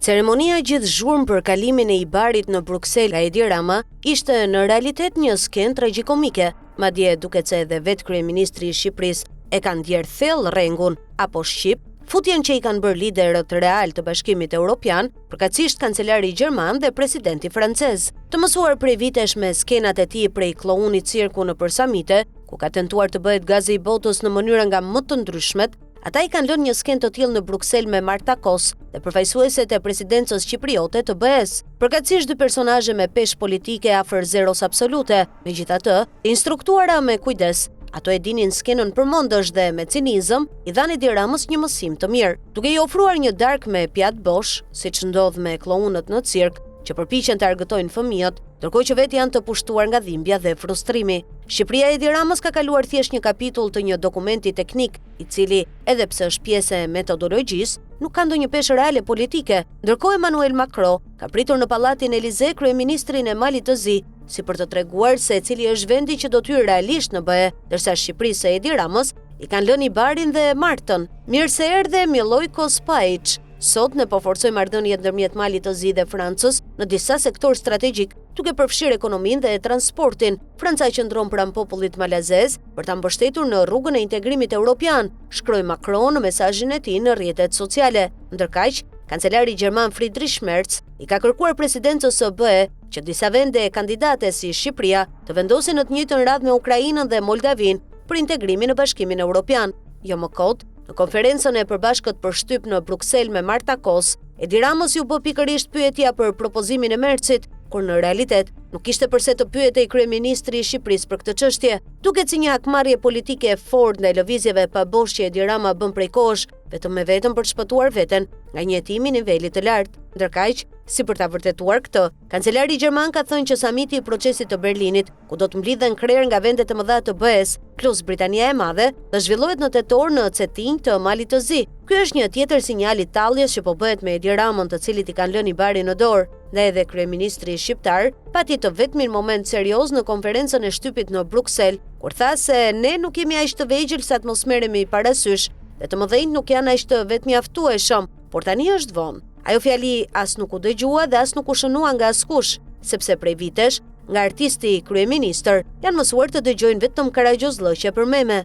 Ceremonia gjithë zhurmë për kalimin e Ibarit në Bruksel nga Edi Rama ishte në realitet një skenë tragjikomike, madje duket se edhe vetë kryeministri i Shqipërisë e kanë ndjerë thellë rrengun apo shqip, futjen që i kanë bërë liderët real të Bashkimit Evropian, përkatësisht kancelari gjerman dhe presidenti francez. Të mësuar prej vitesh me skenat e tij prej klounit cirku nëpër samite, ku ka tentuar të bëhet gazi i botës në mënyra nga më të ndryshmet, ata i kanë lënë një skenë të tillë në Bruksel me Marta Kos dhe përfaqësueset e presidencës shqipriote të BE-s. Përkatësisht dy personazhe me peshë politike afër zeros absolute, megjithatë, të instruktuara me kujdes, ato e dinin skenën përmendësh dhe me cinizëm i dhanë Edi Ramës një mësim të mirë, duke i ofruar një darkë me pjatë bosh, siç ndodh me klounët në cirk, që përpiqen të argëtojnë fëmijët, ndërkohë që vetë janë të pushtuar nga dhimbja dhe frustrimi. Shqipëria e Edi Ramës ka kaluar thjesht një kapitull të një dokumenti teknik, i cili, edhe pse është pjesë e metodologjisë, nuk ka ndonjë peshë reale politike. Ndërkohë Emmanuel Macron ka pritur në pallatin Elize kryeministrin e Malit të Zi, si për të treguar se cili është vendi që do të hyrë realisht në BE, ndërsa Shqipërisë e Edi Ramës i kanë lënë Ibarin dhe Martën. Mirë se erdhe Milojko Spajić. Sot ne po forcojmë marrëdhëniet ndërmjet Malit të Zi dhe Francës në disa sektor strategjik, duke përfshirë ekonominë dhe transportin. Franca qëndron pranë popullit malazez për ta mbështetur në rrugën e integrimit evropian, shkroi Macron në mesazhin e tij në rrjetet sociale. Ndërkaq, kancelari gjerman Friedrich Merz i ka kërkuar presidencës së BE që disa vende kandidate si Shqipëria të vendosin në të njëjtën radhë me Ukrainën dhe Moldavin për integrimin në Bashkimin Evropian. Jo më kot, në konferencën e përbashkët për shtyp në Bruksel me Marta Kos, Edi Ramës ju bë pikërisht pyetja për propozimin e Merzit, kur në realitet nuk ishte përse të pyetej kryeministri i Shqipërisë për këtë çështje. Duket si një hakmarrje politike e fortë ndaj lëvizjeve pa bosh që Edi Rama bën prej kohësh, vetëm për të shpëtuar veten nga një hetim i nivelit të lartë. Ndërkaq, si për ta vërtetuar këtë, kancelari gjerman ka thënë që samiti i procesit të Berlinit, ku do të mblidhen krerë nga vendet të mëdha të BE-s, plus Britania e Madhe, do zhvillohet në tetor në Cetinj të Malit të Zi. Ky është një tjetër sinjal i talljes që po bëhet me Edi Ramën, të cilit i kanë lënë Ibarin në dorë, dhe edhe kryeministri shqiptar pati të vetmin moment serioz në konferencën e shtypit në Bruksel, kur tha se ne nuk jemi aq të vegjël sa të mos merremi parasysh, dhe të mëdhenjt nuk janë aq të vetmjaftueshëm, por tani është vonë. Ajo fjali as nuk u dëgjua dhe as nuk u shënua nga askush, sepse prej vitesh, nga artisti kryeministër, janë mësuar të dëgjojnë vetëm karagjozllëqe për meme.